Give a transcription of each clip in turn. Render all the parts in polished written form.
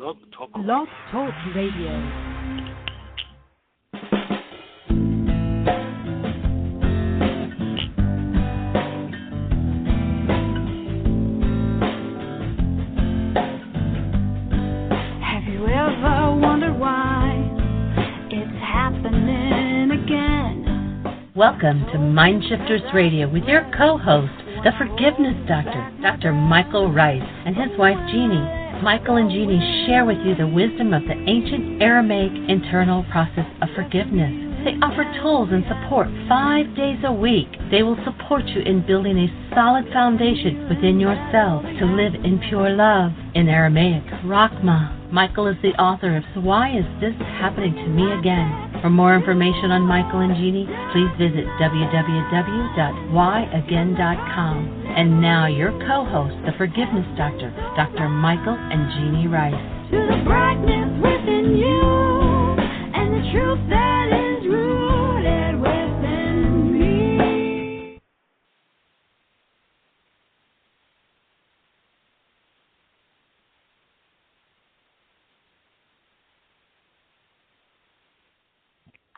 Blog Talk Radio. Welcome to Mindshifters Radio with your co-host, the Forgiveness Doctor, Dr. Michael Ryce, and his wife, Jeanie. Michael and Jeanie share with you the wisdom of the ancient Aramaic internal process of forgiveness. They offer tools and support 5 days a week. They will support you in building a solid foundation within yourself to live in pure love. In Aramaic, Rachma. Michael is the author of So Why Is This Happening to Me Again? For more information on Michael and Jeanie, please visit www.whyagain.com. And now your co-host, the Forgiveness Doctor, Dr. Michael and Jeanie Ryce. To the brightness within you and the truth that is rooted within me.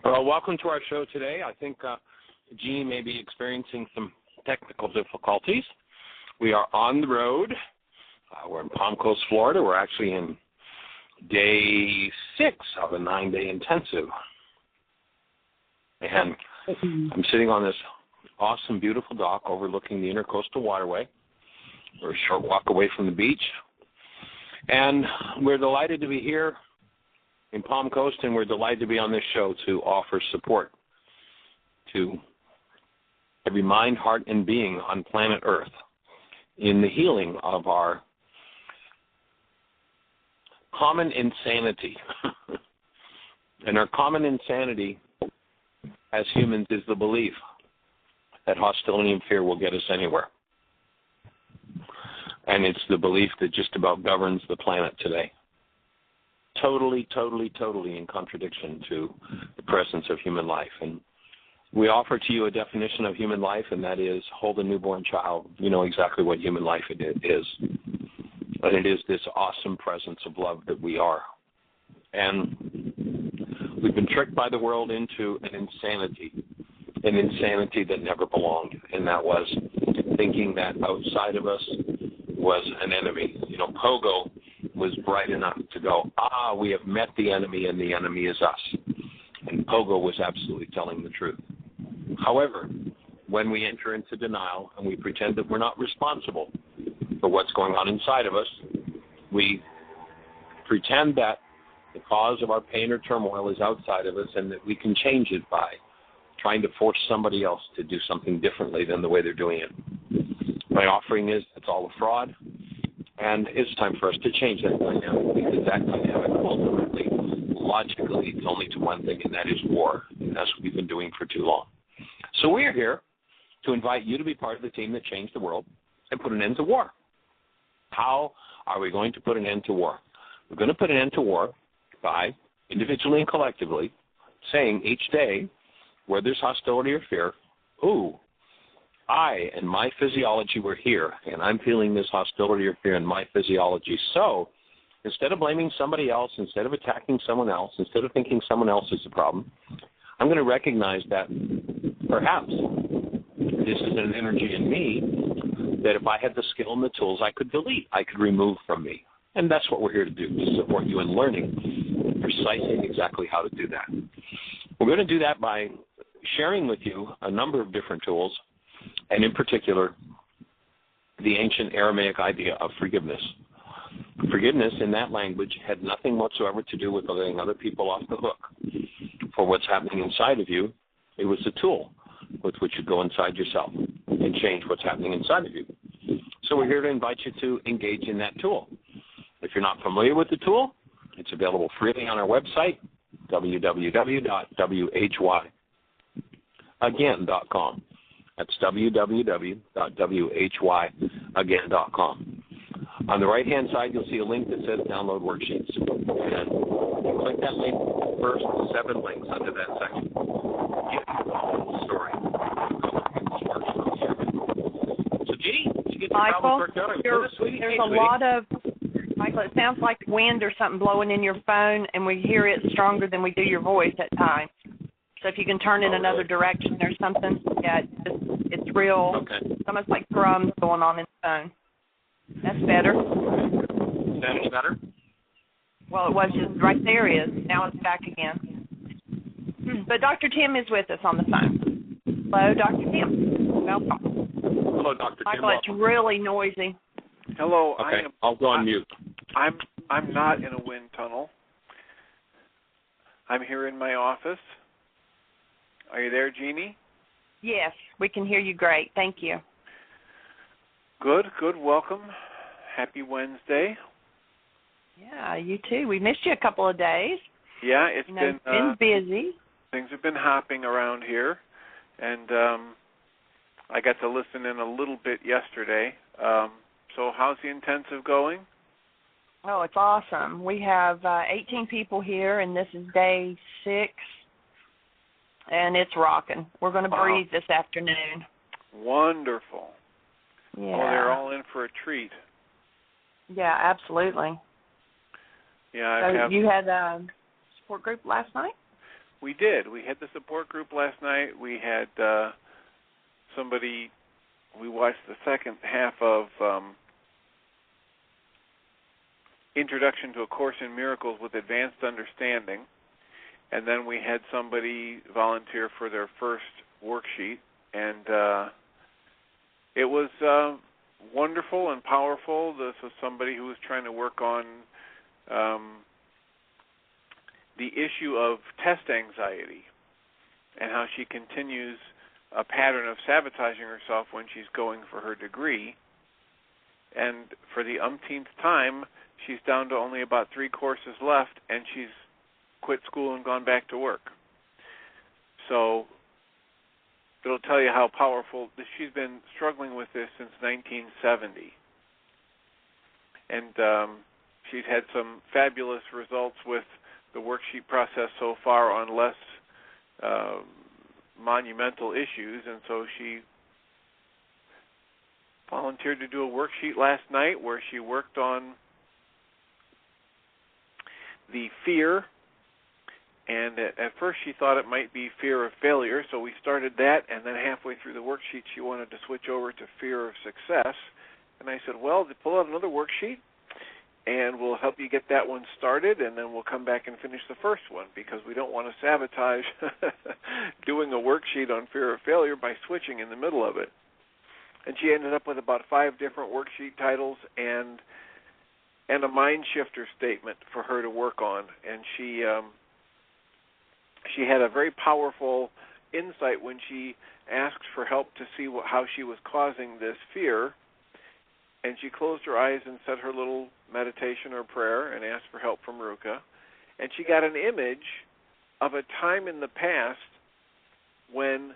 Well, welcome to our show today. I think Jeanie may be experiencing some technical difficulties. We are on the road. We're in Palm Coast, Florida. We're actually in day 6 of a 9-day intensive. And I'm sitting on this awesome, beautiful dock overlooking the Intercoastal Waterway. We're a short walk away from the beach. And we're delighted to be here in Palm Coast, and we're delighted to be on this show to offer support to every mind, heart, and being on planet Earth in the healing of our common insanity. And our common insanity as humans is the belief that hostility and fear will get us anywhere. And it's the belief that just about governs the planet today. Totally in contradiction to the presence of human life. And we offer to you a definition of human life, and that is hold a newborn child. You know exactly what human life it is. And it is this awesome presence of love that we are. And we've been tricked by the world into an insanity that never belonged, and that was thinking that outside of us was an enemy. You know, Pogo was bright enough to go, we have met the enemy, and the enemy is us. And Pogo was absolutely telling the truth. However, when we enter into denial and we pretend that we're not responsible for what's going on inside of us, we pretend that the cause of our pain or turmoil is outside of us and that we can change it by trying to force somebody else to do something differently than the way they're doing it. My offering is it's all a fraud. And it's time for us to change that dynamic, because that dynamic ultimately, logically, leads only to one thing, and that is war. And that's what we've been doing for too long. So we are here to invite you to be part of the team that changed the world and put an end to war. How are we going to put an end to war? We're going to put an end to war by, individually and collectively, saying each day where there's hostility or fear, I and my physiology were here, and I'm feeling this hostility or fear in my physiology. So instead of blaming somebody else, instead of attacking someone else, instead of thinking someone else is the problem, I'm going to recognize that perhaps this is an energy in me that if I had the skill and the tools, I could delete, I could remove from me. And that's what we're here to do, to support you in learning precisely exactly how to do that. We're going to do that by sharing with you a number of different tools, and in particular, the ancient Aramaic idea of forgiveness. Forgiveness in that language had nothing whatsoever to do with letting other people off the hook for what's happening inside of you. It was a tool with which you go inside yourself and change what's happening inside of you. So we're here to invite you to engage in that tool. If you're not familiar with the tool, it's available freely on our website, www.whyagain.com. That's www.whyagain.com. On the right-hand side, you'll see a link that says Download Worksheets. And click that link, first 7 links under that section. Get the whole story. So, Jeanie, did you get your Michael, problem worked out? there's a lot of Michael, it sounds like wind or something blowing in your phone, and we hear it stronger than we do your voice at times. So if you can turn in another direction or something, yeah, it's real. Okay. It's almost like drums going on in the phone. That's better. Is that any better? Well, it was just right there is. Now it's back again. But Dr. Tim is with us on the phone. Hello, Dr. Tim. Welcome. Hello, Dr. Tim. Michael, it's really noisy. Hello. Okay, I'll go on mute. I'm not in a wind tunnel. I'm here in my office. Are you there, Jeanie? Yes, we can hear you great. Thank you. Good. Welcome. Happy Wednesday. Yeah, you too. We missed you a couple of days. Yeah, it's been busy. Things have been hopping around here, and I got to listen in a little bit yesterday. So how's the intensive going? Oh, it's awesome. We have 18 people here, and this is day 6, and it's rocking. We're going to breathe this afternoon. Wonderful. Yeah. Oh, they're all in for a treat. Yeah, absolutely. Yeah, you had a support group last night? We did. We had the support group last night. We had we watched the second half of Introduction to A Course in Miracles with Advanced Understanding, and then we had somebody volunteer for their first worksheet, and it was wonderful and powerful. This was somebody who was trying to work on the issue of test anxiety and how she continues a pattern of sabotaging herself when she's going for her degree. And for the umpteenth time, she's down to only about 3 courses left, and she's quit school and gone back to work. So it'll tell you how powerful. She's been struggling with this since 1970. And she's had some fabulous results with the worksheet process so far on less monumental issues, and so she volunteered to do a worksheet last night where she worked on the fear, and at first she thought it might be fear of failure, so we started that, and then halfway through the worksheet she wanted to switch over to fear of success, and I said, well, pull out another worksheet, and we'll help you get that one started, and then we'll come back and finish the first one, because we don't want to sabotage doing a worksheet on fear of failure by switching in the middle of it. And she ended up with about 5 different worksheet titles and a mind shifter statement for her to work on. And she had a very powerful insight when she asked for help to see how she was causing this fear. And she closed her eyes and said her little meditation or prayer and asked for help from Ruka. And she got an image of a time in the past when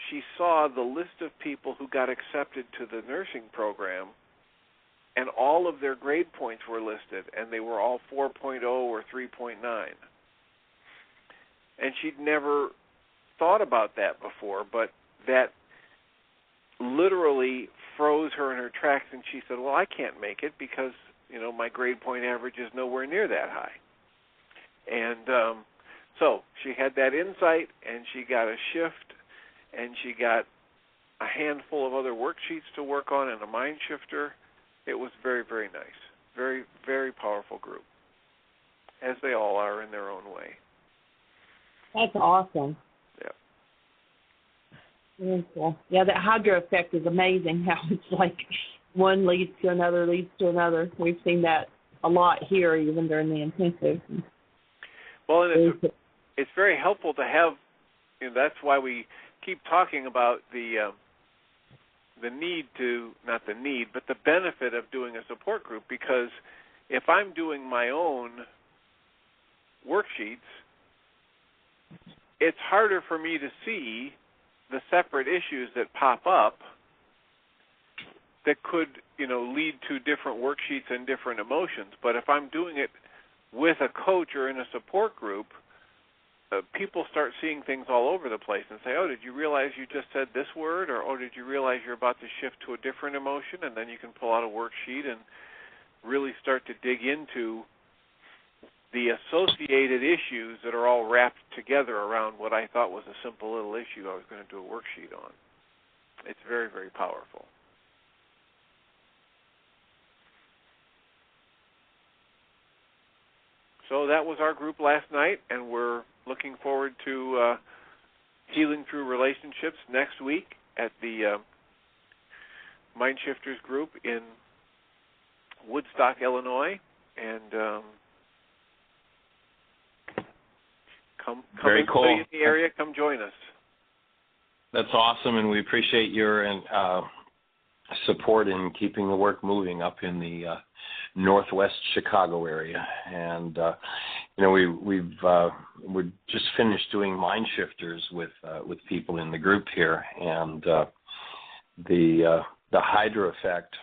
she saw the list of people who got accepted to the nursing program, and all of their grade points were listed, and they were all 4.0 or 3.9. And she'd never thought about that before, but that literally froze her in her tracks, and she said, well, I can't make it because, my grade point average is nowhere near that high. And so she had that insight, and she got a shift, and she got a handful of other worksheets to work on and a mind shifter. It was very, very nice. Very, very powerful group, as they all are in their own way. That's awesome. Yeah. Cool. Yeah, that Hydra effect is amazing, how it's like one leads to another, leads to another. We've seen that a lot here, even during the intensive. Well, and it's very helpful to have, that's why we keep talking about the need to, not the need, but the benefit of doing a support group, because if I'm doing my own worksheets, it's harder for me to see the separate issues that pop up that could, lead to different worksheets and different emotions. But if I'm doing it with a coach or in a support group, people start seeing things all over the place and say, oh, did you realize you just said this word? Or, oh, did you realize you're about to shift to a different emotion? And then you can pull out a worksheet and really start to dig into the associated issues that are all wrapped together around what I thought was a simple little issue I was going to do a worksheet on. It's very, very powerful. So that was our group last night, and we're looking forward to Healing Through Relationships next week at the Mind Shifters group in Woodstock, Illinois. And come Very cool. in the area, come join us. That's awesome, and we appreciate your support in keeping the work moving up in the Northwest Chicago area. And we're just finished doing Mind Shifters with people in the group here, and the Hydra effect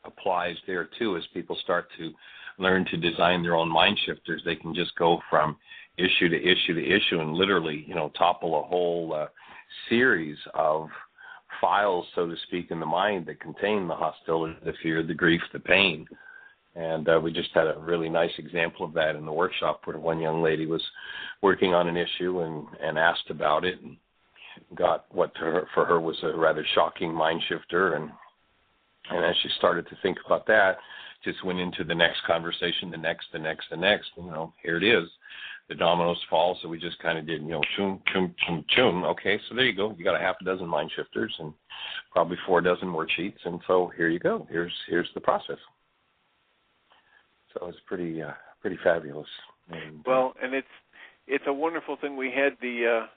applies there too. As people start to learn to design their own mind shifters, they can just go from issue to issue to issue and literally, topple a whole series of files, so to speak, in the mind that contain the hostility, the fear, the grief, the pain. And we just had a really nice example of that in the workshop, where one young lady was working on an issue and asked about it, and got what for her was a rather shocking mind shifter. And as she started to think about that, just went into the next conversation, the next. Here it is. The dominoes fall, so we just kind of did, choom, choom, choom, choom. Okay, so there you go. You got a half a dozen mind shifters and probably 4 dozen worksheets, and so here you go. Here's the process. So it's pretty fabulous. And, and it's a wonderful thing. We had the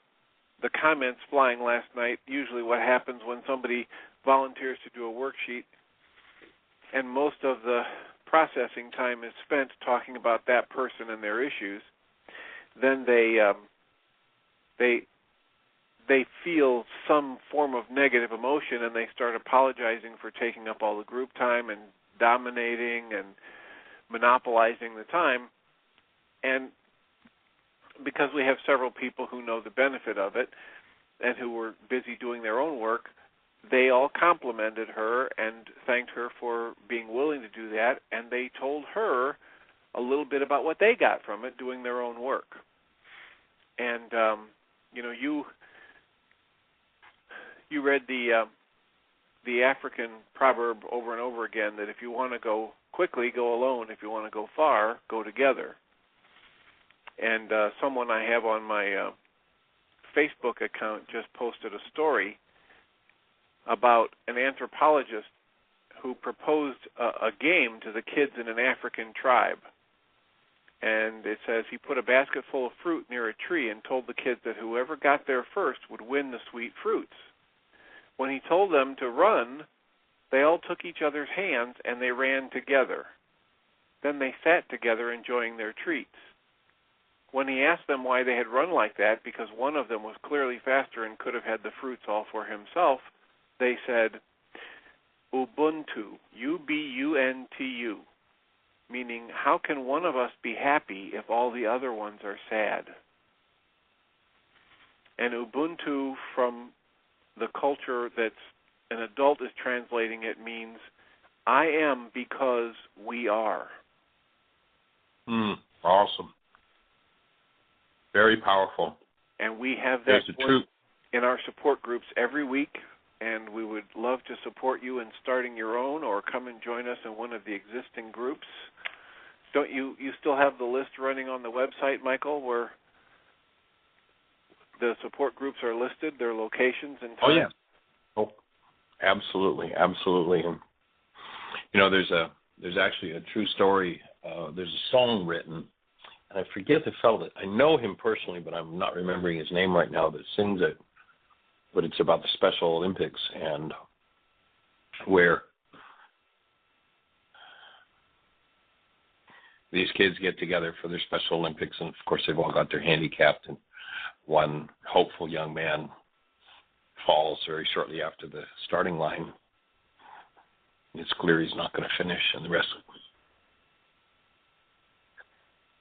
comments flying last night. Usually, what happens when somebody volunteers to do a worksheet, and most of the processing time is spent talking about that person and their issues, then they feel some form of negative emotion, and they start apologizing for taking up all the group time and dominating and monopolizing the time. And because we have several people who know the benefit of it and who were busy doing their own work, they all complimented her and thanked her for being willing to do that, and they told her a little bit about what they got from it doing their own work. And you read the African proverb over and over again that if you want to go quickly, go alone. If you want to go far, go together. And someone I have on my Facebook account just posted a story about an anthropologist who proposed a game to the kids in an African tribe. And it says he put a basket full of fruit near a tree and told the kids that whoever got there first would win the sweet fruits. When he told them to run, they all took each other's hands and they ran together. Then they sat together enjoying their treats. When he asked them why they had run like that, because one of them was clearly faster and could have had the fruits all for himself, they said, Ubuntu, U-B-U-N-T-U, meaning how can one of us be happy if all the other ones are sad? And Ubuntu, from the culture that's an adult is translating it, means I am because we are. Awesome. Very powerful. And we have that in our support groups every week, and we would love to support you in starting your own or come and join us in one of the existing groups. Don't you still have the list running on the website, Michael, where the support groups are listed, their locations and time? Oh, yeah. Oh, absolutely. And, there's actually a true story. There's a song written, and I forget the fellow that I know him personally, but I'm not remembering his name right now, that sings it. But it's about the Special Olympics, and where these kids get together for their Special Olympics, and of course they've all got their handicapped, and one hopeful young man falls very shortly after the starting line. It's clear he's not going to finish, and the rest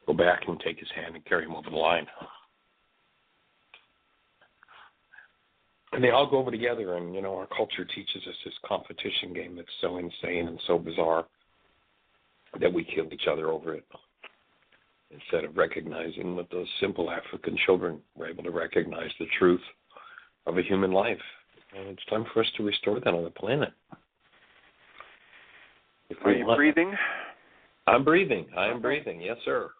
go back and take his hand and carry him over the line. And they all go over together, and, our culture teaches us this competition game that's so insane and so bizarre. that we kill each other over it, instead of recognizing what those simple African children were able to recognize the truth of a human life. And it's time for us to restore that on the planet. Are you breathing? I'm breathing. I am breathing. Yes, sir.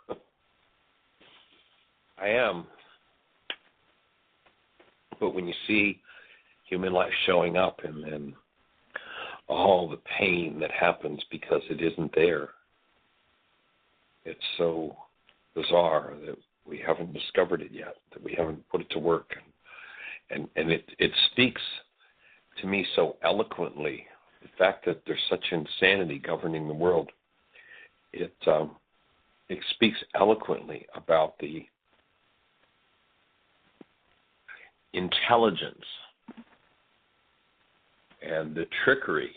I am. But when you see human life showing up and then all the pain that happens because it isn't there, it's so bizarre that we haven't discovered it yet, that we haven't put it to work. And it speaks to me so eloquently, the fact that there's such insanity governing the world. It speaks eloquently about the intelligence and the trickery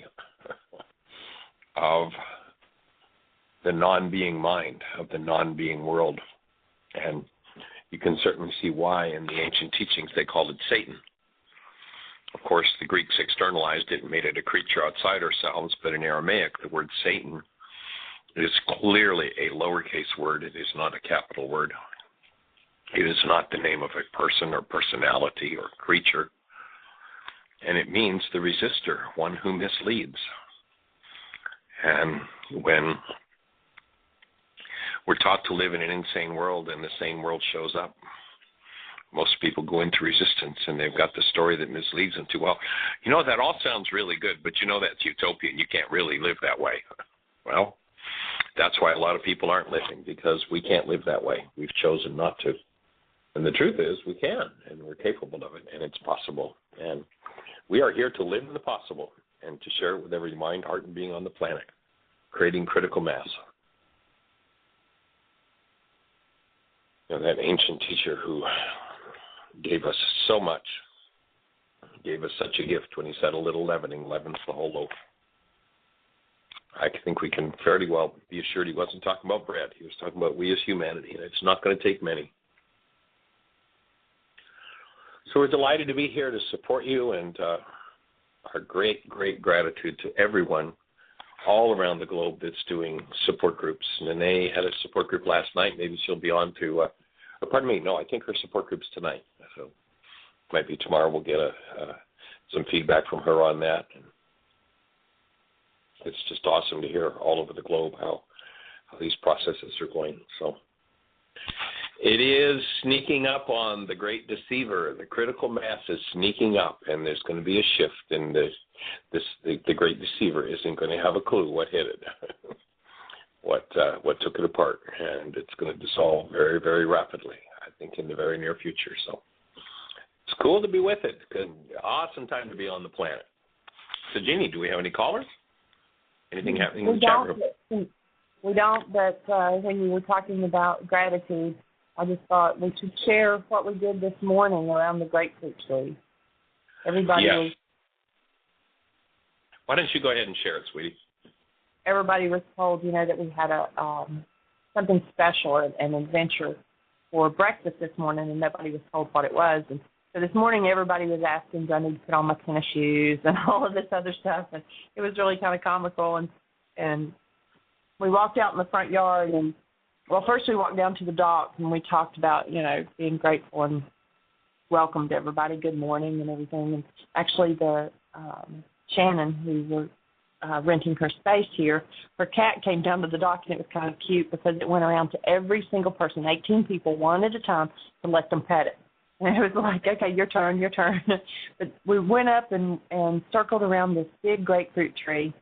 of the non-being mind, of the non-being world. And you can certainly see why in the ancient teachings they called it Satan. Of course, the Greeks externalized it and made it a creature outside ourselves, but in Aramaic, the word Satan is clearly a lowercase word. It is not a capital word. It is not the name of a person or personality or creature. And it means the resistor, one who misleads. And when we're taught to live in an insane world and the sane world shows up, most people go into resistance, and they've got the story that misleads them to, well, you know, that all sounds really good, but you know that's utopian. You can't really live that way. Well, that's why a lot of people aren't living, because we can't live that way. We've chosen not to. And the truth is we can, and we're capable of it, and it's possible. And we are here to live in the possible and to share it with every mind, heart, and being on the planet, creating critical mass. You know, that ancient teacher who gave us so much, gave us such a gift when he said a little leavening leavens the whole loaf. I think we can fairly well be assured he wasn't talking about bread. He was talking about we as humanity, and it's not going to take many. So we're delighted to be here to support you, and our great, great gratitude to everyone all around the globe that's doing support groups. Nene had a support group last night. Maybe she'll be on to, I think her support group's tonight. So might be tomorrow. We'll get some feedback from her on that. And it's just awesome to hear all over the globe how these processes are going. So it is sneaking up on the great deceiver. The critical mass is sneaking up, and there's going to be a shift. And the great deceiver isn't going to have a clue what hit it, what took it apart, and it's going to dissolve very, very rapidly, I think, in the very near future. So it's cool to be with it. Good, awesome time to be on the planet. So, Jeanie, do we have any callers? Anything happening in the chat room? We don't, but when you were talking about gratitude, I just thought we should share what we did this morning around the grapefruit tree. Everybody was. Why don't you go ahead and share it, sweetie? Everybody was told, that we had something special, an adventure for breakfast this morning, and nobody was told what it was. And so this morning, everybody was asking, do I need to put on my tennis shoes and all of this other stuff, and it was really kind of comical. And we walked out in the front yard, and first we walked down to the dock, and we talked about, being grateful and welcomed everybody, good morning and everything. And actually the Shannon, who were renting her space here, her cat came down to the dock, and it was kind of cute because it went around to every single person, 18 people, one at a time, to let them pet it. And it was like, okay, your turn. But we went up and circled around this big grapefruit tree,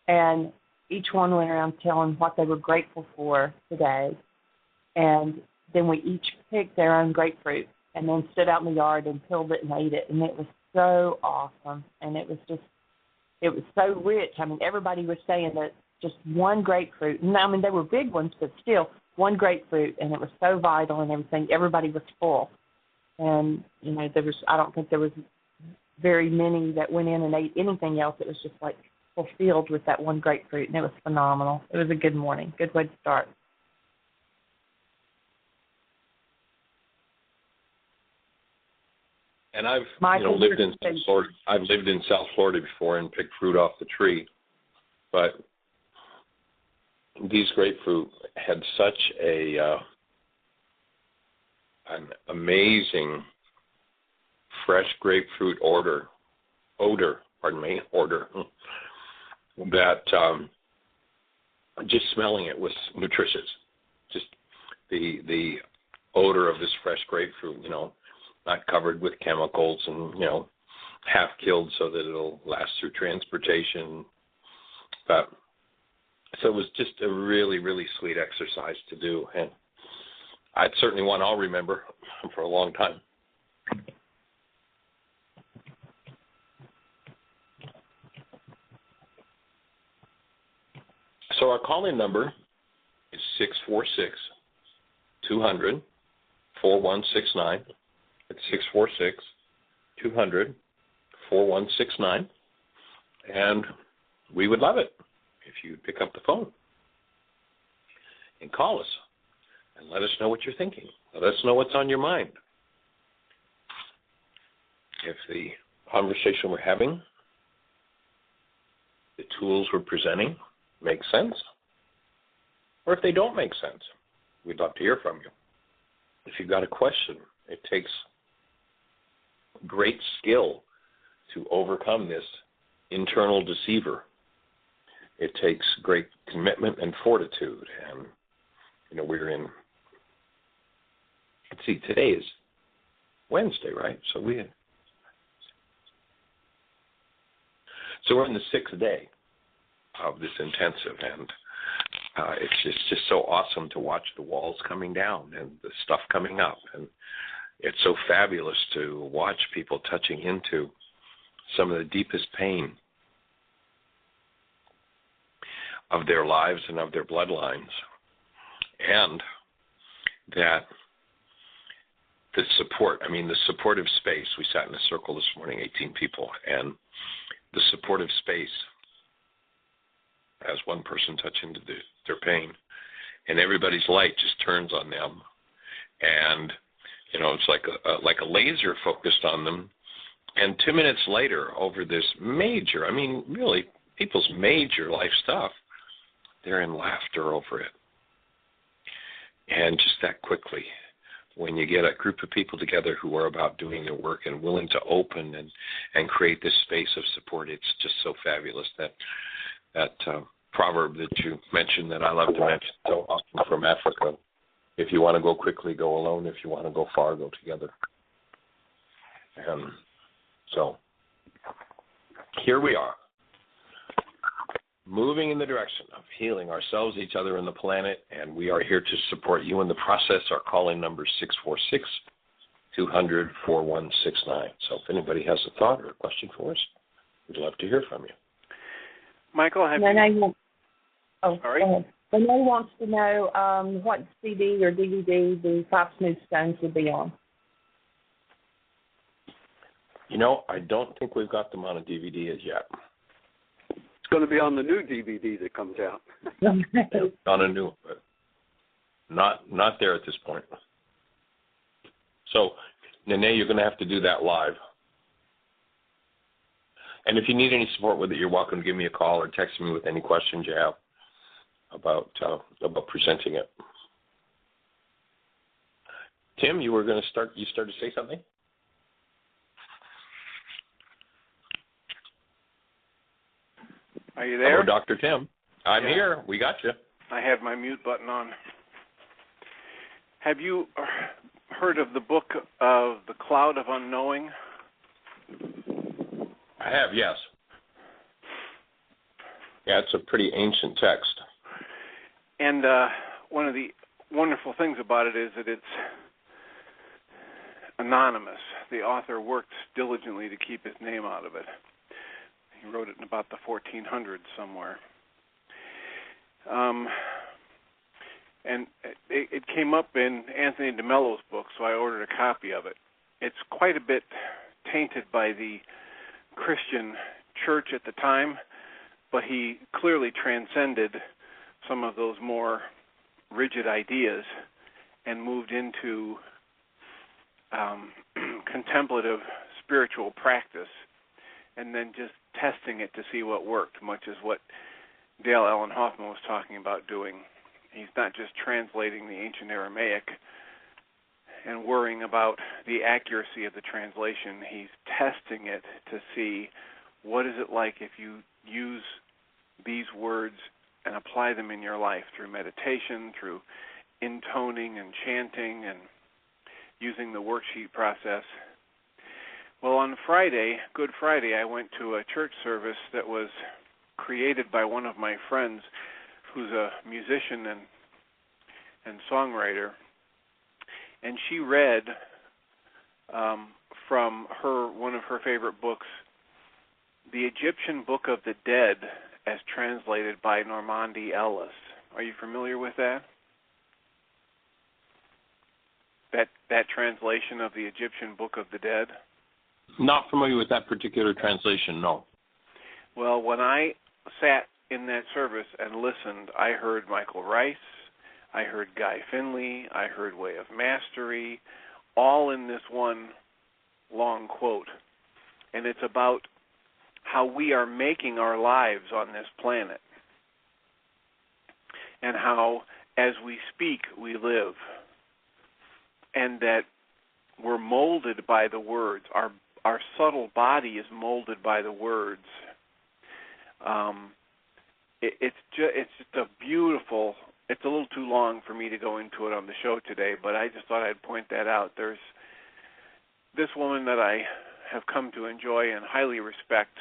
and each one went around telling what they were grateful for today. And then we each picked their own grapefruit and then stood out in the yard and peeled it and ate it. And it was so awesome. And it was so rich. I mean, everybody was saying that just one grapefruit. And I mean, they were big ones, but still one grapefruit. And it was so vital and everything. Everybody was full. And, I don't think there was very many that went in and ate anything else. It was just like fulfilled with that one grapefruit, and it was phenomenal. It was a good morning, good way to start. And I've lived in South Florida. I've lived in South Florida before and picked fruit off the tree, but these grapefruit had such an amazing fresh grapefruit odor, that just smelling it was nutritious. Just the odor of this fresh grapefruit, not covered with chemicals and, half killed so that it'll last through transportation. But so it was just a really, really sweet exercise to do. And I'd certainly one I'll remember for a long time. So our call-in number is 646-200-4169. It's 646-200-4169. And we would love it if you'd pick up the phone and call us and let us know what you're thinking. Let us know what's on your mind. If the conversation we're having, the tools we're presenting, make sense, or if they don't make sense, we'd love to hear from you. If you've got a question, it takes great skill to overcome this internal deceiver. It takes great commitment and fortitude. And, we're in, let's see, today is Wednesday, right? So we're in the 6th day of this intensive, and it's just so awesome to watch the walls coming down and the stuff coming up, and it's so fabulous to watch people touching into some of the deepest pain of their lives and of their bloodlines, and that the supportive space. We sat in a circle this morning, 18 people, and the supportive space as one person touching into their pain, and everybody's light just turns on them, and it's like a laser focused on them. And 2 minutes later, over this major, really people's major life stuff, they're in laughter over it. And just that quickly, when you get a group of people together who are about doing their work and willing to open and create this space of support, it's just so fabulous. That proverb that you mentioned, that I love to mention so often, from Africa: if you want to go quickly, go alone. If you want to go far, go together. And so here we are, moving in the direction of healing ourselves, each other, and the planet, and we are here to support you in the process. Our calling number is 646-200-4169. So if anybody has a thought or a question for us, we'd love to hear from you. Michael, have Renee, you... Sorry? Go ahead. Renee wants to know what CD or DVD the 5 Smooth Stones would be on. I don't think we've got them on a DVD as yet. It's going to be on the new DVD that comes out. On a new, but not there at this point. So, Nene, you're going to have to do that live. And if you need any support with it, you're welcome to give me a call or text me with any questions you have about presenting it. Tim, you were going to start. You started to say something? Are you there? Hello, Dr. Tim. I'm here. We got you. I had my mute button on. Have you heard of the book of The Cloud of Unknowing? I have, yes. Yeah, it's a pretty ancient text. And one of the wonderful things about it is that it's anonymous. The author worked diligently to keep his name out of it. He wrote it in about the 1400s somewhere. And it came up in Anthony DeMello's book, so I ordered a copy of it. It's quite a bit tainted by the Christian church at the time, but he clearly transcended some of those more rigid ideas and moved into contemplative spiritual practice, and then just testing it to see what worked, much as what Dale Allen Hoffman was talking about doing. He's not just translating the ancient Aramaic and worrying about the accuracy of the translation. He's testing it to see what is it like if you use these words and apply them in your life through meditation, through intoning and chanting and using the worksheet process. Well, on Friday, Good Friday, I went to a church service that was created by one of my friends who's a musician and songwriter. And she read from one of her favorite books, The Egyptian Book of the Dead, as translated by Normandi Ellis. Are you familiar with that? That translation of the Egyptian Book of the Dead? Not familiar with that particular translation, no. Well, when I sat in that service and listened, I heard Michael Ryce, I heard Guy Finley, I heard Way of Mastery, all in this one long quote. And it's about how we are making our lives on this planet, and how, as we speak, we live, and that we're molded by the words. Our subtle body is molded by the words. It's just a beautiful. It's a little too long for me to go into it on the show today, but I just thought I'd point that out. There's this woman that I have come to enjoy and highly respect.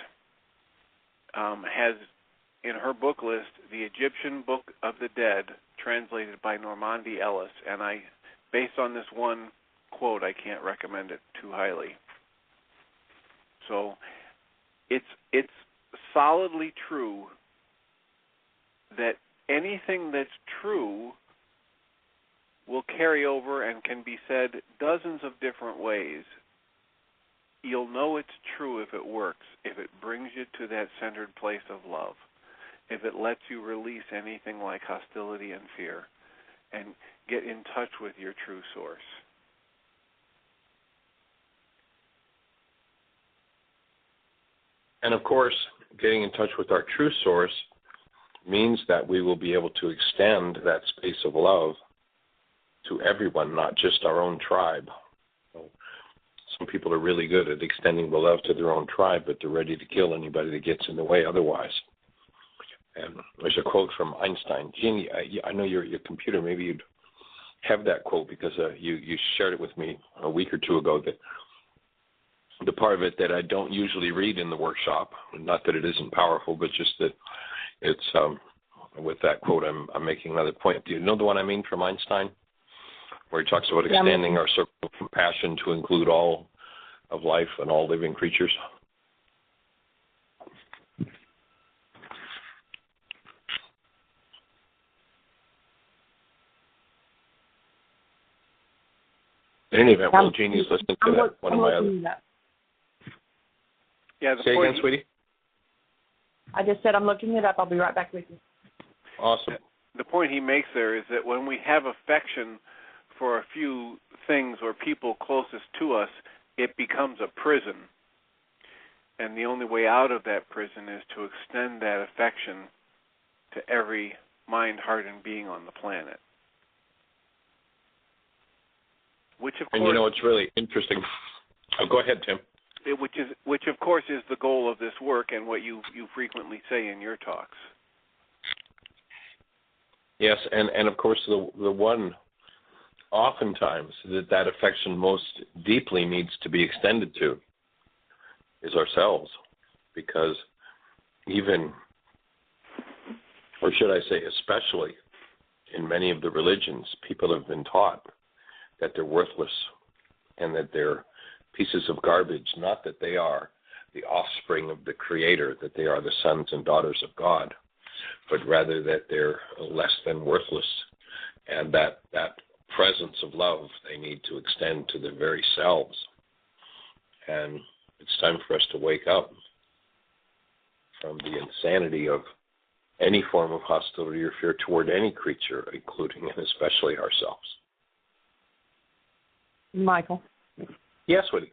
Has in her book list The Egyptian Book of the Dead, translated by Normandi Ellis, and based on this one quote, I can't recommend it too highly. So it's solidly true that anything that's true will carry over and can be said dozens of different ways. You'll know it's true if it works, if it brings you to that centered place of love, if it lets you release anything like hostility and fear and get in touch with your true source. And of course, getting in touch with our true source means that we will be able to extend that space of love to everyone, not just our own tribe. Some people are really good at extending the love to their own tribe, but they're ready to kill anybody that gets in the way otherwise. And there's a quote from Einstein. Jeanie, I know your computer, maybe you'd have that quote because you shared it with me a week or two ago, that the part of it that I don't usually read in the workshop, not that it isn't powerful, but just that it's, with that quote, I'm making another point. Do you know the one I mean from Einstein? Where he talks about extending our circle of compassion to include all of life and all living creatures. In any event, while Jeanie's listening to that, one of my other... Yeah, Say again, sweetie? I just said I'm looking it up. I'll be right back with you. Awesome. The point he makes there is that when we have affection for a few things or people closest to us, it becomes a prison. And the only way out of that prison is to extend that affection to every mind, heart, and being on the planet. Which, of course, and you know, it's really interesting. Oh, go ahead, Tim. Which of course is the goal of this work and what you frequently say in your talks. Yes, and of course the one oftentimes that affection most deeply needs to be extended to is ourselves, because even, or should I say especially, in many of the religions, people have been taught that they're worthless and that they're pieces of garbage, not that they are the offspring of the Creator, that they are the sons and daughters of God, but rather that they're less than worthless, and that presence of love they need to extend to their very selves. And it's time for us to wake up from the insanity of any form of hostility or fear toward any creature, including and especially ourselves. Michael. Yes, sweetie.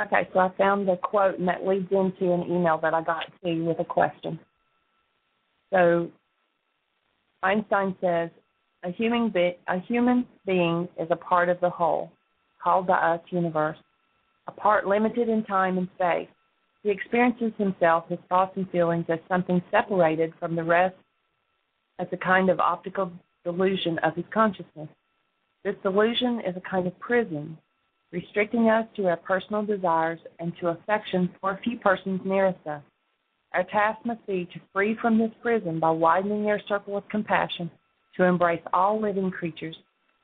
Okay, so I found the quote, and that leads into an email that I got to you with a question. So Einstein says, a human being is a part of the whole, called by us universe, a part limited in time and space. He experiences himself, his thoughts and feelings, as something separated from the rest, as a kind of optical delusion of his consciousness. This delusion is a kind of prison, restricting us to our personal desires and to affection for a few persons nearest us. Our task must be to free from this prison by widening our circle of compassion, to embrace all living creatures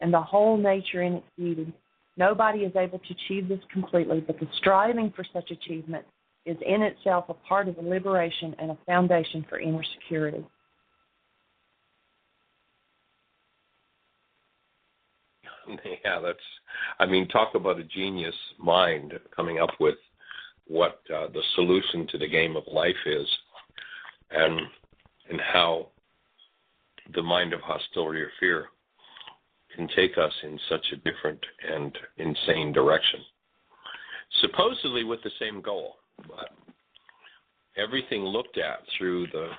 and the whole nature in its beauty. Nobody is able to achieve this completely, but the striving for such achievement is in itself a part of the liberation and a foundation for inner security. Yeah, talk about a genius mind coming up with what the solution to the game of life is, and how the mind of hostility or fear can take us in such a different and insane direction, supposedly with the same goal, but everything looked at through the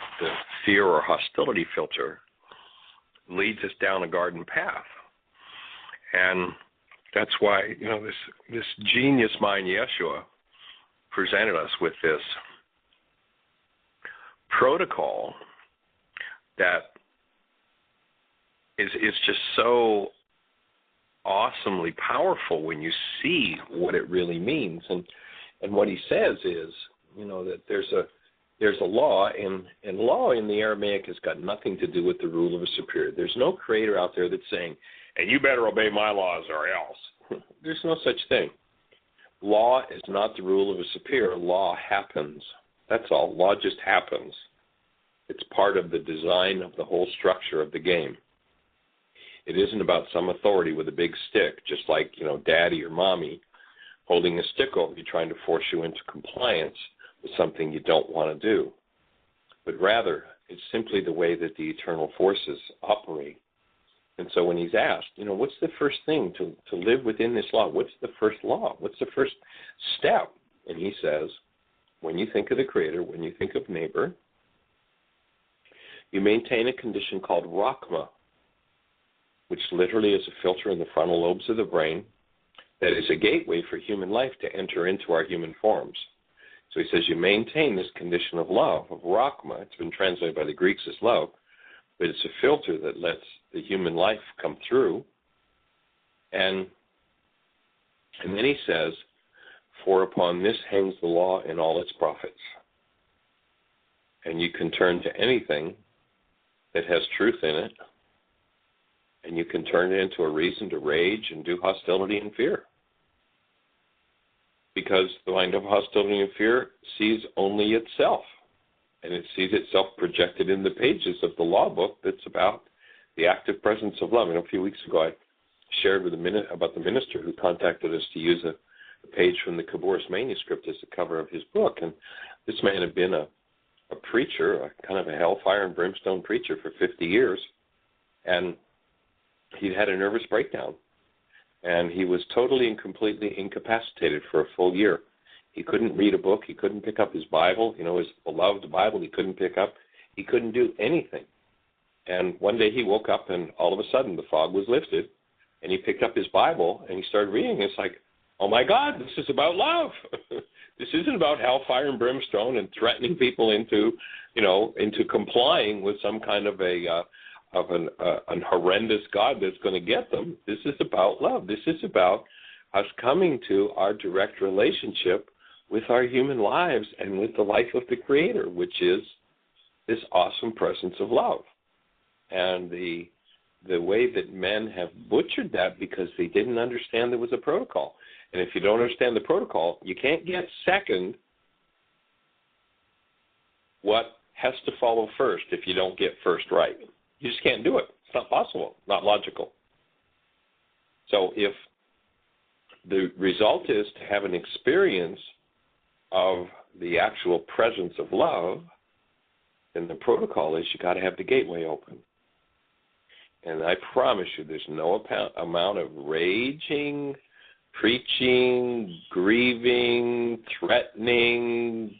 fear or hostility filter leads us down a garden path. And that's why, this genius mind, Yeshua, presented us with this protocol that is just so awesomely powerful when you see what it really means. And what he says is, that there's a law, and law in the Aramaic has got nothing to do with the rule of a superior. There's no creator out there that's saying, and you better obey my laws or else. There's no such thing. Law is not the rule of a superior. Law happens. That's all. Law just happens. It's part of the design of the whole structure of the game. It isn't about some authority with a big stick, just like, daddy or mommy holding a stick over you trying to force you into compliance with something you don't want to do. But rather, it's simply the way that the eternal forces operate. And so when he's asked, what's the first thing to live within this law? What's the first law? What's the first step? And he says, when you think of the Creator, when you think of neighbor, you maintain a condition called Rachma, which literally is a filter in the frontal lobes of the brain that is a gateway for human life to enter into our human forms. So he says you maintain this condition of love, of Rachma. It's been translated by the Greeks as love, but it's a filter that lets the human life come through. And then he says, for upon this hangs the law and all its prophets. And you can turn to anything that has truth in it, and you can turn it into a reason to rage and do hostility and fear. Because the mind of hostility and fear sees only itself. And it sees itself projected in the pages of the law book that's about the active presence of love. And a few weeks ago I shared about the minister who contacted us to use a page from the Kabbalistic manuscript as the cover of his book. And this man had been a preacher, a kind of a hellfire and brimstone preacher for 50 years. And he'd had a nervous breakdown. And he was totally and completely incapacitated for a full year. He couldn't read a book. He couldn't pick up his Bible, his beloved Bible. He couldn't pick up. He couldn't do anything. And one day he woke up, and all of a sudden the fog was lifted, and he picked up his Bible, and he started reading. It's like, oh, my God, this is about love. This isn't about hellfire and brimstone and threatening people into complying with some kind of an horrendous God that's going to get them. This is about love. This is about us coming to our direct relationship with our human lives and with the life of the Creator, which is this awesome presence of love. And the way that men have butchered that because they didn't understand there was a protocol. And if you don't understand the protocol, you can't get second what has to follow first if you don't get first right. You just can't do it. It's not possible, not logical. So if the result is to have an experience of the actual presence of love, then the protocol is you got to have the gateway open. And I promise you there's no amount of raging, preaching, grieving, threatening,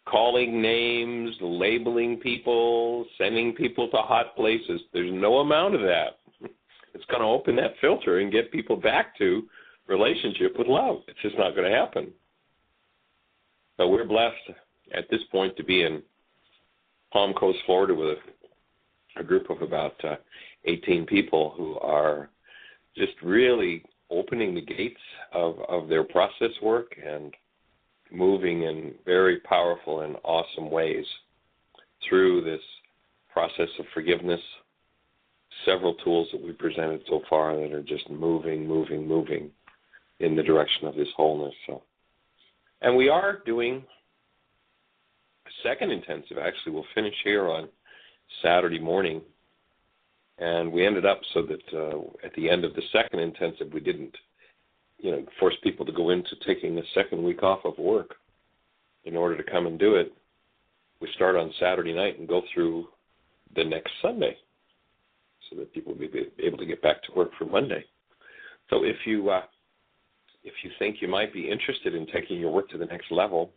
calling names, labeling people, sending people to hot places. There's no amount of that. It's going to open that filter and get people back to relationship with love. It's just not going to happen. So we're blessed at this point to be in Palm Coast, Florida with a group of about 18 people who are just really opening the gates of their process work and moving in very powerful and awesome ways through this process of forgiveness. Several tools that we presented so far that are just moving in the direction of this wholeness. So, and we are doing a second intensive. Actually, we'll finish here on Saturday morning. And we ended up so that at the end of the second intensive, we didn't, force people to go into taking the second week off of work in order to come and do it. We start on Saturday night and go through the next Sunday so that people will be able to get back to work for Monday. So if you think you might be interested in taking your work to the next level,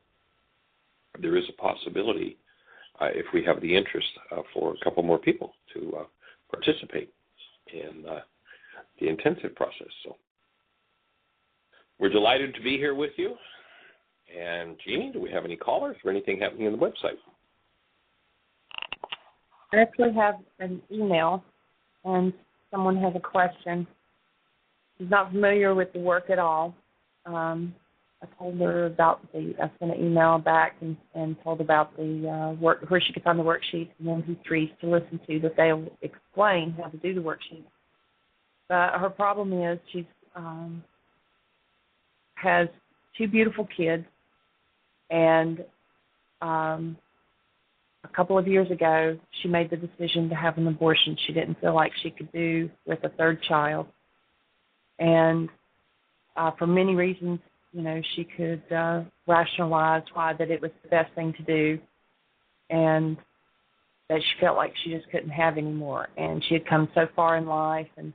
there is a possibility, if we have the interest, for a couple more people to participate in the intensive process. So we're delighted to be here with you. And Jeanie, do we have any callers or anything happening on the website? I actually have an email, and someone has a question. She's not familiar with the work at all. I told her about I sent an email back and told about the work, where she could find the worksheets and MP3s to listen to, that they'll explain how to do the worksheets. But her problem is she's has two beautiful kids, and a couple of years ago she made the decision to have an abortion. She didn't feel like she could do with a third child, and for many reasons, she could rationalize why that it was the best thing to do, and that she felt like she just couldn't have any more. And she had come so far in life, and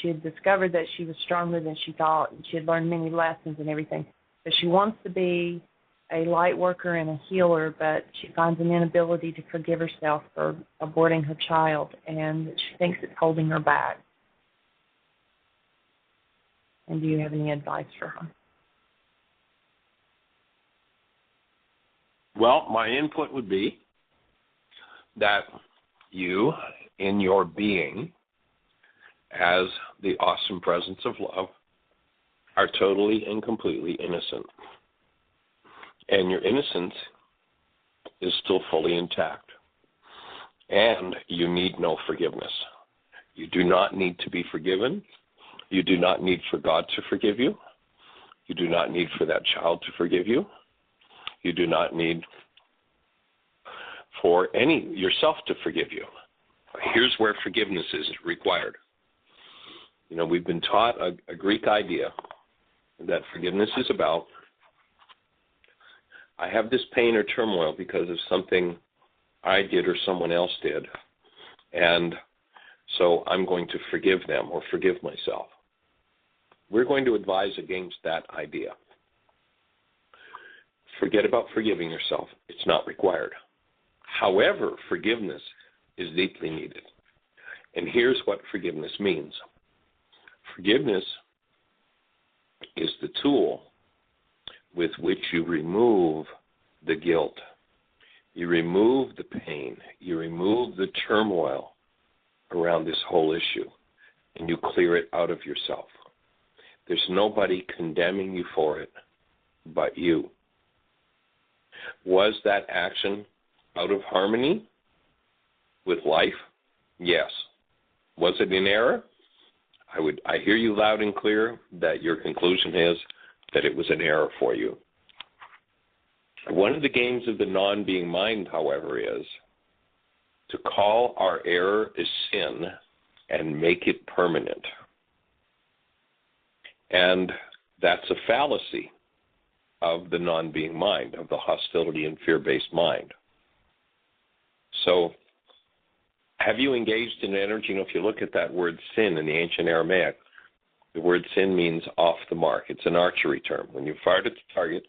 she had discovered that she was stronger than she thought, and she had learned many lessons and everything. But she wants to be a light worker and a healer, but she finds an inability to forgive herself for aborting her child, and she thinks it's holding her back. And do you have any advice for her? Well, my input would be that you, in your being, as the awesome presence of love, are totally and completely innocent. And your innocence is still fully intact. And you need no forgiveness. You do not need to be forgiven. You do not need for God to forgive you. You do not need for that child to forgive you. You do not need for yourself to forgive you. Here's where forgiveness is required. We've been taught a Greek idea that forgiveness is about, I have this pain or turmoil because of something I did or someone else did, and so I'm going to forgive them or forgive myself. We're going to advise against that idea. Forget about forgiving yourself. It's not required. However, forgiveness is deeply needed. And here's what forgiveness means. Forgiveness is the tool with which you remove the guilt. You remove the pain. You remove the turmoil around this whole issue, and you clear it out of yourself. There's nobody condemning you for it but you. Was that action out of harmony with life? Yes. Was it in error? I hear you loud and clear that your conclusion is that it was an error for you. One of the games of the non-being mind, however, is to call our error a sin and make it permanent. And that's a fallacy of the non-being mind, of the hostility and fear-based mind. So have you engaged in energy? If you look at that word sin in the ancient Aramaic, the word sin means off the mark. It's an archery term. When you fired at the target,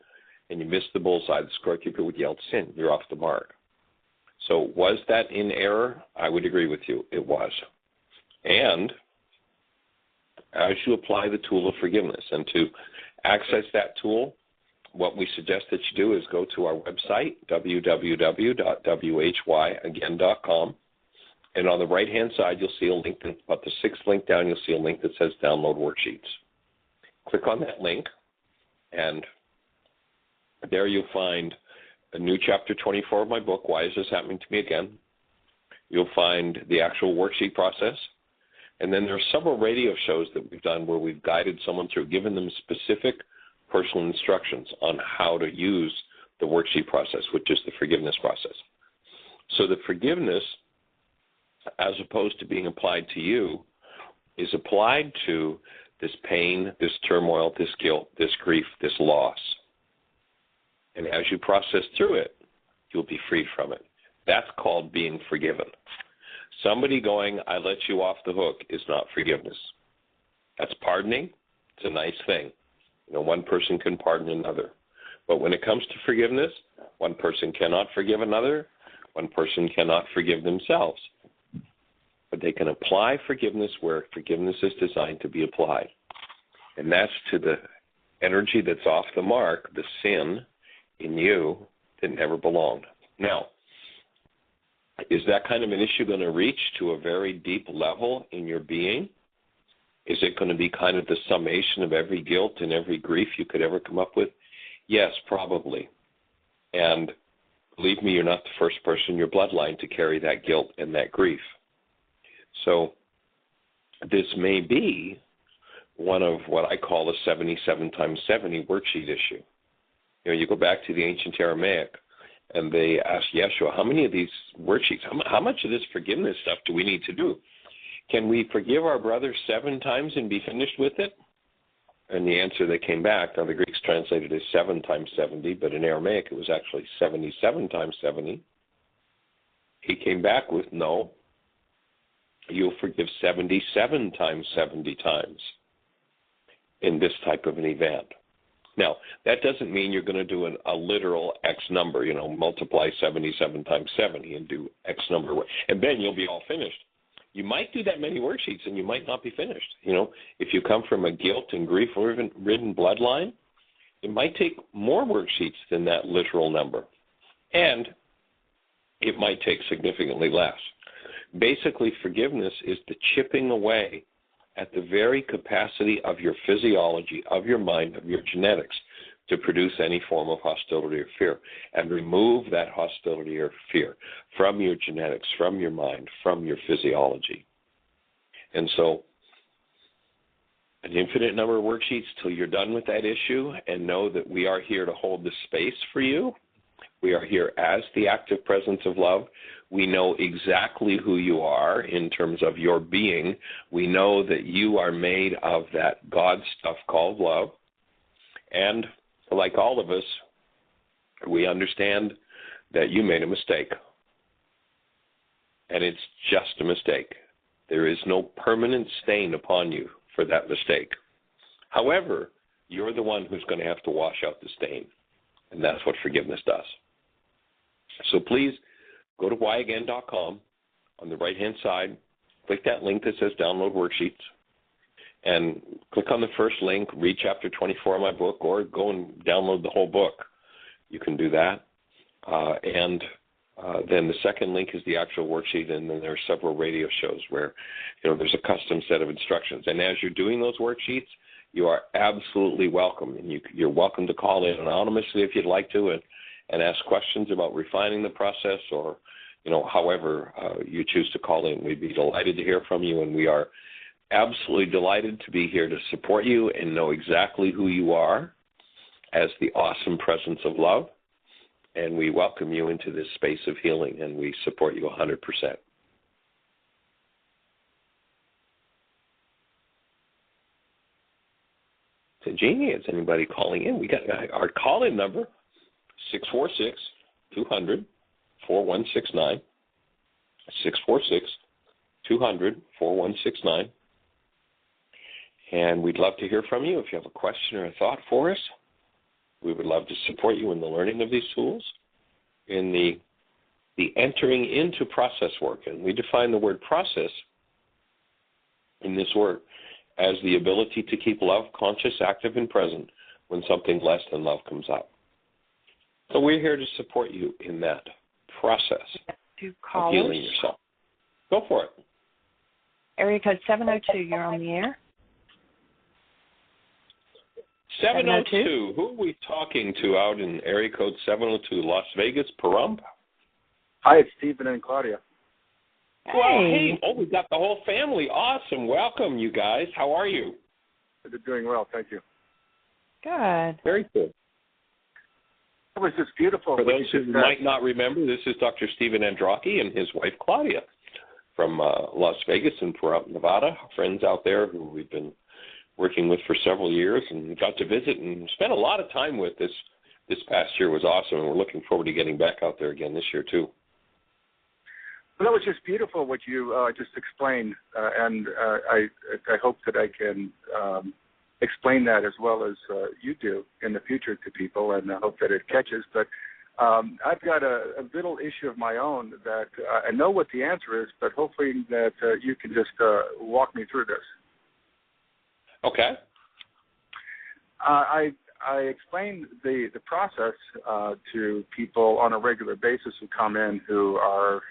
and you missed the bullseye, the scorekeeper would yell, sin, you're off the mark. So was that in error? I would agree with you. It was. And as you apply the tool of forgiveness, and to access that tool, what we suggest that you do is go to our website, www.whyagain.com, and on the right-hand side, you'll see a link, about the sixth link down, you'll see a link that says Download Worksheets. Click on that link, and there you'll find a new chapter 24 of my book, Why Is This Happening to Me Again? You'll find the actual worksheet process, and then there are several radio shows that we've done where we've guided someone through, given them specific personal instructions on how to use the worksheet process, which is the forgiveness process. So the forgiveness, as opposed to being applied to you, is applied to this pain, this turmoil, this guilt, this grief, this loss. And as you process through it, you'll be freed from it. That's called being forgiven. Somebody going, I let you off the hook, is not forgiveness. That's pardoning. It's a nice thing. You know, one person can pardon another. But when it comes to forgiveness, one person cannot forgive another. One person cannot forgive themselves. But they can apply forgiveness where forgiveness is designed to be applied. And that's to the energy that's off the mark, the sin in you that never belonged. Now, is that kind of an issue going to reach to a very deep level in your being? Is it going to be kind of the summation of every guilt and every grief you could ever come up with? Yes, probably. And believe me, you're not the first person in your bloodline to carry that guilt and that grief. So this may be one of what I call a 77 times 70 worksheet issue. You know, you go back to the ancient Aramaic, and they asked Yeshua, how many of these worksheets, how much of this forgiveness stuff do we need to do? Can we forgive our brother 7 times and be finished with it? And the answer that came back, now the Greeks translated as 7 times 70, but in Aramaic it was actually 77 times 70. He came back with, no, you'll forgive 77 times 70 times in this type of an event. Now, that doesn't mean you're going to do a literal X number, you know, multiply 77 times 70 and do X number, and then you'll be all finished. You might do that many worksheets and you might not be finished. You know, if you come from a guilt and grief-ridden bloodline, it might take more worksheets than that literal number. And it might take significantly less. Basically, forgiveness is the chipping away at the very capacity of your physiology, of your mind, of your genetics to produce any form of hostility or fear, and remove that hostility or fear from your genetics, from your mind, from your physiology. And so an infinite number of worksheets till you're done with that issue, and know that we are here to hold the space for you. We are here as the active presence of love. We know exactly who you are in terms of your being. We know that you are made of that God stuff called love. And like all of us, we understand that you made a mistake. And it's just a mistake. There is no permanent stain upon you for that mistake. However, you're the one who's going to have to wash out the stain. And that's what forgiveness does. So please go to whyagain.com. On the right-hand side, click that link that says Download Worksheets, and click on the first link, read Chapter 24 of my book, or go and download the whole book. You can do that. Then the second link is the actual worksheet, and then there are several radio shows where, you know, there's a custom set of instructions. And as you're doing those worksheets, you are absolutely welcome. And you're welcome to call in anonymously if you'd like to, and ask questions about refining the process, or, you know, however you choose to call in. We'd be delighted to hear from you, and we are absolutely delighted to be here to support you and know exactly who you are as the awesome presence of love. And we welcome you into this space of healing, and we support you 100%. So, Jeanie, is anybody calling in? We got our call-in number, 646-200-4169, 646-200-4169. And we'd love to hear from you if you have a question or a thought for us. We would love to support you in the learning of these tools, in the entering into process work. And we define the word process in this work as the ability to keep love conscious, active, and present when something less than love comes up. So we're here to support you in that process of healing yourself. Go for it. Area code 702, you're on the air. 702. Who are we talking to out in area code 702? Las Vegas, Pahrump? Hi, it's Stephen and Claudia. Hey. Well, hey. Oh, we've got the whole family. Awesome. Welcome, you guys. How are you? They're doing well, thank you. Good. Very good. It was just beautiful. For those who might not remember, this is Dr. Stephen Andraki and his wife, Claudia, from Las Vegas and Pahrump, Nevada, friends out there who we've been working with for several years and got to visit and spent a lot of time with. This past year was awesome, and we're looking forward to getting back out there again this year, too. Well, that was just beautiful what you just explained, and I hope that I can explain that as well as you do in the future to people, and I hope that it catches. But I've got a little issue of my own that I know what the answer is, but hopefully that you can just walk me through this. Okay. I explain the process to people on a regular basis who come in who are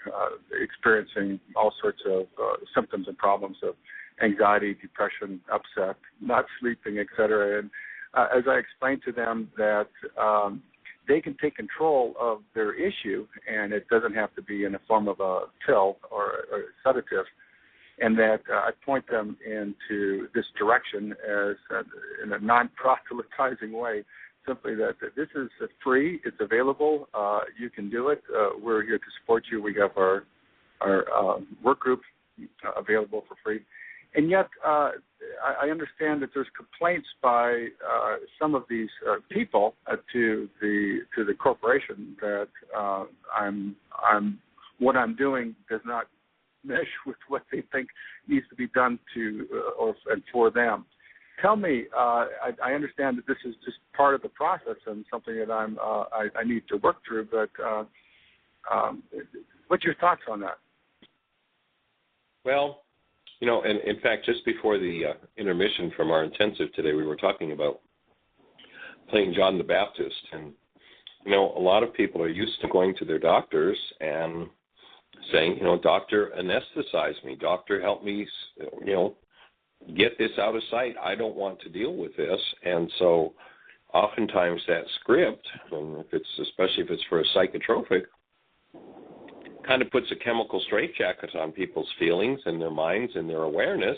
experiencing all sorts of symptoms and problems of anxiety, depression, upset, not sleeping, etc. And as I explain to them that they can take control of their issue, and it doesn't have to be in the form of a pill or a sedative, and that I point them into this direction as in a non-proselytizing way, simply that this is free, it's available, you can do it, we're here to support you, we have our work group available for free. And yet I understand that there's complaints by some of these people to the corporation that what I'm doing does not mesh with what they think needs to be done to and for them. Tell me, I understand that this is just part of the process and something that I need to work through, but what's your thoughts on that? Well, and in fact, just before the intermission from our intensive today, we were talking about playing John the Baptist. And, a lot of people are used to going to their doctors and saying, doctor, anesthetize me. Doctor, help me, get this out of sight. I don't want to deal with this. And so oftentimes that script, and especially if it's for a psychotropic, kind of puts a chemical straitjacket on people's feelings and their minds and their awareness,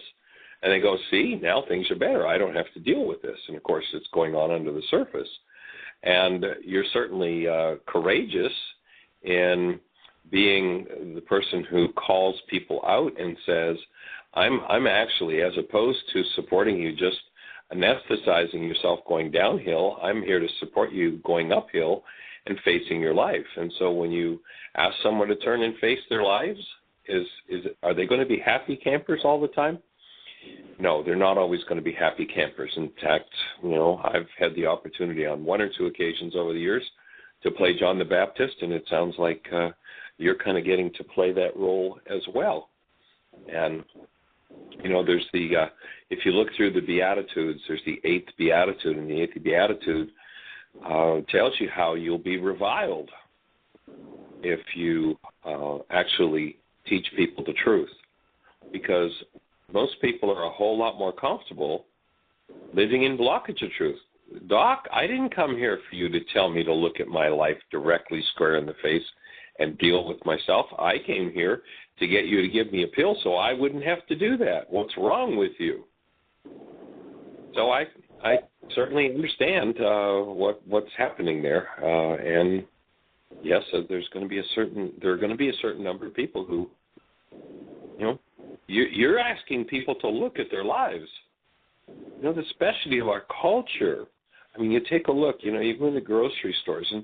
and they go, see, now things are better. I don't have to deal with this. And, of course, it's going on under the surface. And you're certainly courageous in being the person who calls people out and says, I'm actually, as opposed to supporting you just anesthetizing yourself going downhill, I'm here to support you going uphill and facing your life. And so when you ask someone to turn and face their lives, are they going to be happy campers all the time? No, they're not always going to be happy campers. In fact, I've had the opportunity on one or two occasions over the years to play John the Baptist, and it sounds like you're kind of getting to play that role as well. And, there's if you look through the Beatitudes, there's the 8th Beatitude, and the 8th Beatitude tells you how you'll be reviled if you actually teach people the truth, because most people are a whole lot more comfortable living in blockage of truth. Doc, I didn't come here for you to tell me to look at my life directly square in the face and deal with myself. I came here to get you to give me a pill so I wouldn't have to do that. What's wrong with you? So I certainly understand what's happening there, and yes, there are going to be a certain number of people who, you're asking people to look at their lives. The specialty of our culture. I mean, you take a look. You go in the grocery stores, and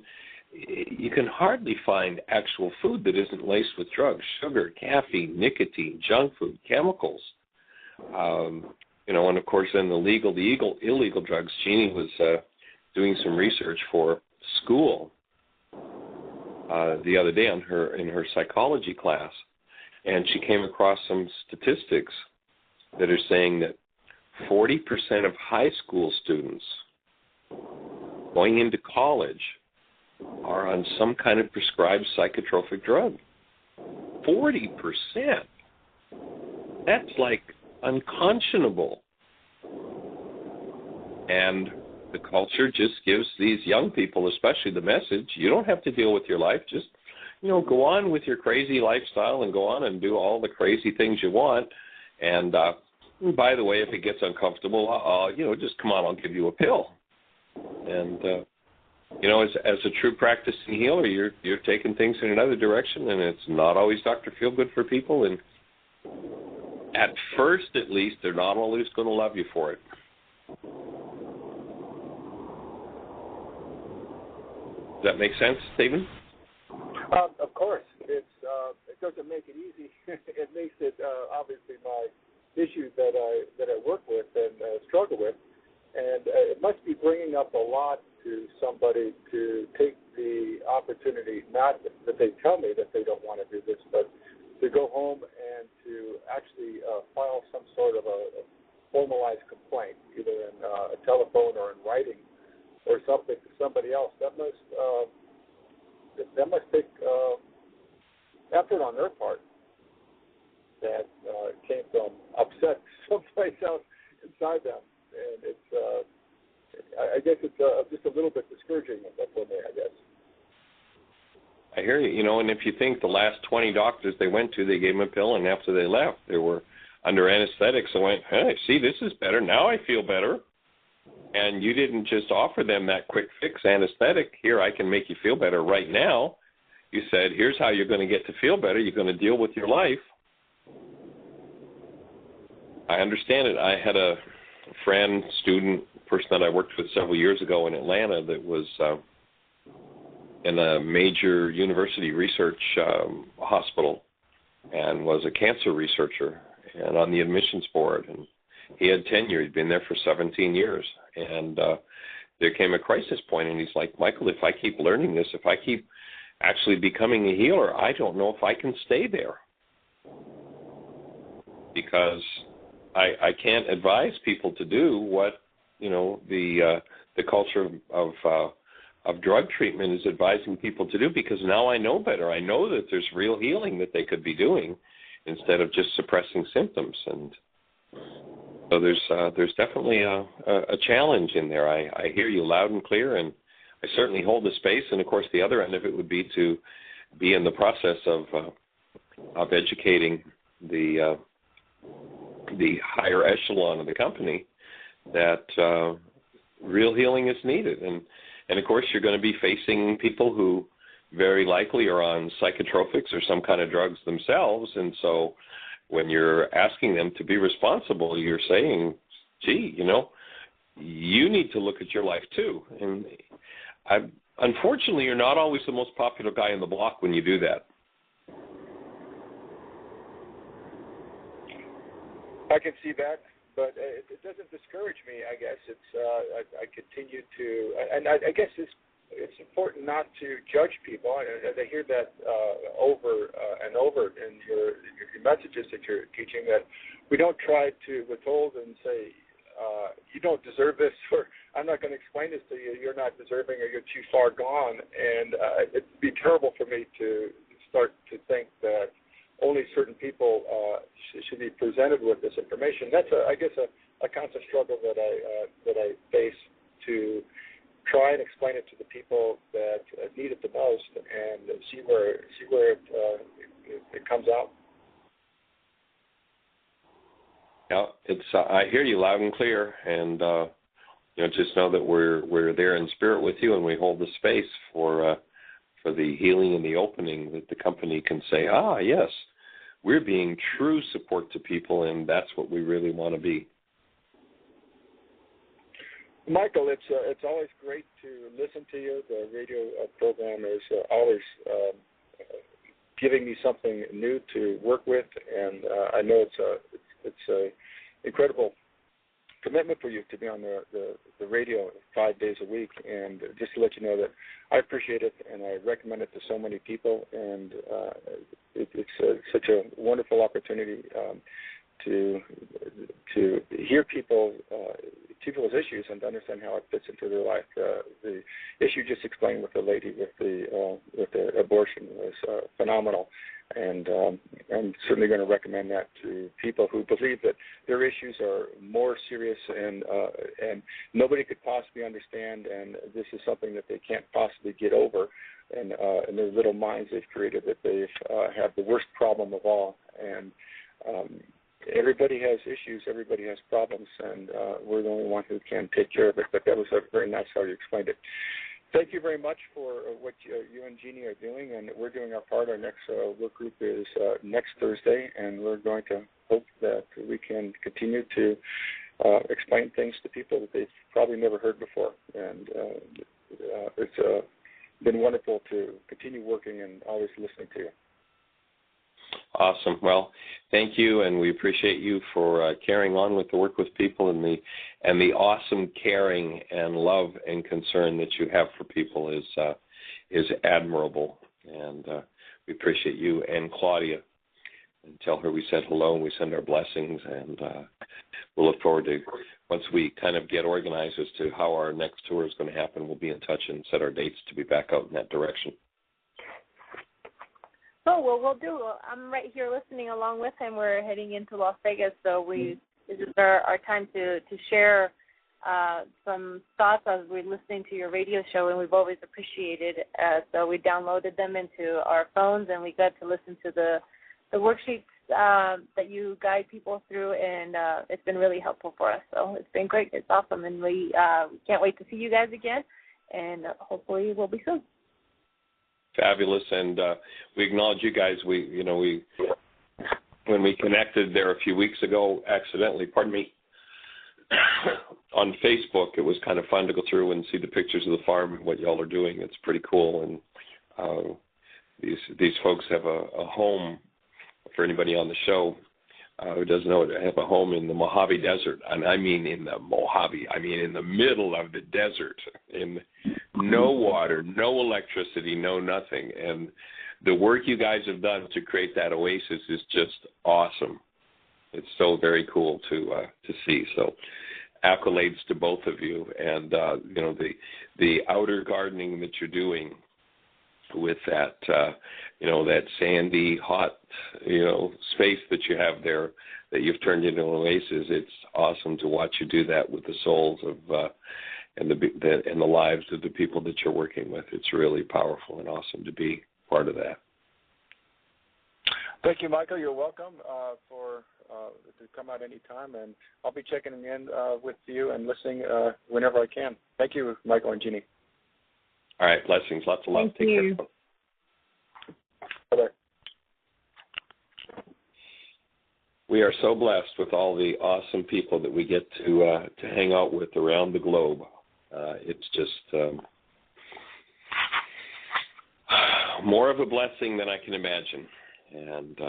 you can hardly find actual food that isn't laced with drugs: sugar, caffeine, nicotine, junk food, chemicals. And of course, then the illegal drugs. Jeanie was doing some research for school the other day in her psychology class, and she came across some statistics that are saying that 40% of high school students going into college are on some kind of prescribed psychotropic drug. 40%. That's like unconscionable. And the culture just gives these young people, especially, the message, you don't have to deal with your life. Just, go on with your crazy lifestyle and go on and do all the crazy things you want. And by the way, if it gets uncomfortable, just come on, I'll give you a pill. And, as a true practicing healer, you're taking things in another direction, and it's not always Dr. Feelgood for people. And at first, at least, they're not always going to love you for it. Does that make sense, Stephen? Of course. It doesn't make it easy. It makes it obviously my issue that I work with and struggle with, and it must be bringing up a lot to somebody to take the opportunity, not that they tell me that they don't want to do this, but to go home and to actually file some sort of a formalized complaint, either in a telephone or in writing or something to somebody else. That must take effort on their part that came from upset someplace else inside them, and it's I guess it's just a little bit discouraging for me, I guess. I hear you. And if you think the last 20 doctors they went to, they gave them a pill, and after they left, they were under anesthetics and went, hey, see, this is better. Now I feel better. And you didn't just offer them that quick fix anesthetic. Here, I can make you feel better right now. You said, here's how you're going to get to feel better. You're going to deal with your life. I understand it. I had a friend, student, person that I worked with several years ago in Atlanta that was in a major university research hospital and was a cancer researcher and on the admissions board. And he had tenure. He'd been there for 17 years. And there came a crisis point, and he's like, Michael, if I keep learning this, if I keep actually becoming a healer, I don't know if I can stay there. Because I can't advise people to do what, the culture of drug treatment is advising people to do, because now I know better. I know that there's real healing that they could be doing instead of just suppressing symptoms. And so there's definitely a challenge in there. I hear you loud and clear, and I certainly hold the space. And, of course, the other end of it would be to be in the process of educating the higher echelon of the company that real healing is needed. And, of course, you're going to be facing people who very likely are on psychotropics or some kind of drugs themselves. And so when you're asking them to be responsible, you're saying, gee, you need to look at your life too. And unfortunately, you're not always the most popular guy in the block when you do that. I can see that, but it doesn't discourage me, I guess. It's I continue to, and I guess it's important not to judge people. I hear that over and over in your messages that you're teaching, that we don't try to withhold and say, you don't deserve this, or I'm not going to explain this to you, you're not deserving, or you're too far gone. And it'd be terrible for me to start to think that only certain people should be presented with this information. That's, I guess, a constant struggle that I face, to try and explain it to the people that need it the most, and see where it comes out. Yeah, it's. I hear you loud and clear, and just know that we're there in spirit with you, and we hold the space for the healing and the opening, that the company can say, yes, we're being true support to people, and that's what we really want to be. Michael, it's always great to listen to you. The radio program is always giving me something new to work with, and I know it's a incredible commitment commitment for you to be on the radio 5 days a week. And just to let you know that I appreciate it, and I recommend it to so many people. And it's such a wonderful opportunity to hear people's issues and to understand how it fits into their life. The issue just explained with the lady with the abortion was phenomenal, and I'm certainly going to recommend that to people who believe that their issues are more serious and nobody could possibly understand, and this is something that they can't possibly get over. And in their little minds they've created that they have the worst problem of all. And everybody has issues, everybody has problems, and we're the only one who can take care of it. But that was very nice how you explained it. Thank you very much for what you and Jeanie are doing, and we're doing our part. Our next work group is next Thursday, and we're going to hope that we can continue to explain things to people that they've probably never heard before. And it's been wonderful to continue working and always listening to you. Awesome. Well, thank you, and we appreciate you for carrying on with the work with people and the awesome caring and love and concern that you have for people is admirable. And we appreciate you and Claudia. And tell her we said hello and we send our blessings. And we'll look forward to, once we kind of get organized as to how our next tour is going to happen, we'll be in touch and set our dates to be back out in that direction. Oh, well, we'll do. I'm right here listening along with him. We're heading into Las Vegas, so this is our time to share some thoughts as we're listening to your radio show, and we've always appreciated it. So we downloaded them into our phones, and we got to listen to the worksheets that you guide people through, and it's been really helpful for us. So it's been great. It's awesome, and we can't wait to see you guys again, and hopefully we'll be soon. Fabulous, and we acknowledge you guys. We when we connected there a few weeks ago, accidentally, on Facebook, it was kind of fun to go through and see the pictures of the farm and what y'all are doing. It's pretty cool, and these folks have a home. For anybody on the show who doesn't know it, I have a home in the Mojave Desert, and I mean in the Mojave. I mean in the middle of the desert, in no water, no electricity, no nothing. And the work you guys have done to create that oasis is just awesome. It's so very cool to see. So accolades to both of you, and the outer gardening that you're doing with that that sandy, hot space that you have there that you've turned into an oasis. It's awesome to watch you do that with the souls of and the lives of the people that you're working with. It's really powerful and awesome to be part of that. Thank you, Michael. You're welcome to come out anytime, and I'll be checking in with you and listening whenever I can. Thank you, Michael and Jeanie. All right, blessings. Lots of love. Take care. Bye-bye. We are so blessed with all the awesome people that we get to hang out with around the globe. It's just more of a blessing than I can imagine, and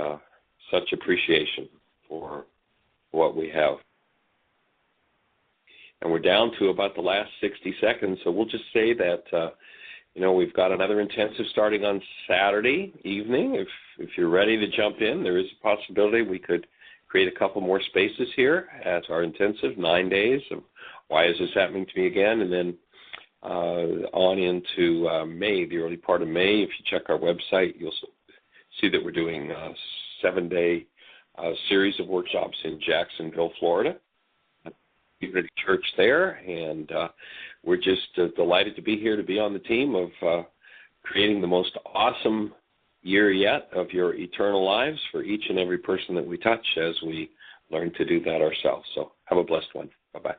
such appreciation for what we have. And we're down to about the last 60 seconds, so we'll just say that we've got another intensive starting on Saturday evening. If you're ready to jump in, there is a possibility we could create a couple more spaces here at our intensive, 9 days of Why Is This Happening to Me Again? And then on into May, the early part of May. If you check our website, you'll see that we're doing a 7-day series of workshops in Jacksonville, Florida. Community church there, and we're just delighted to be here to be on the team of creating the most awesome year yet of your eternal lives for each and every person that we touch as we learn to do that ourselves. So have a blessed one. Bye-bye.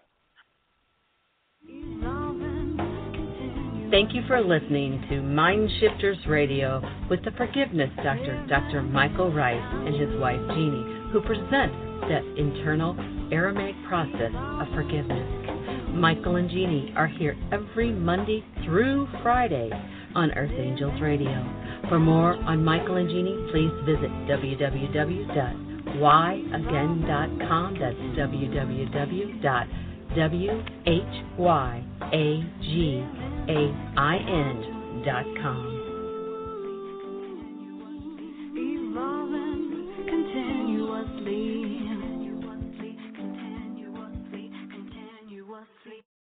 Thank you for listening to Mind Shifters Radio with the Forgiveness Doctor, Dr. Michael Ryce, and his wife Jeanie, who present that internal Aramaic process of forgiveness. Michael and Jeanie are here every Monday through Friday on Earth Angels Radio. For more on Michael and Jeanie, please visit www.whyagain.com. That's www.whyagain.com. WHYAGAIN.com.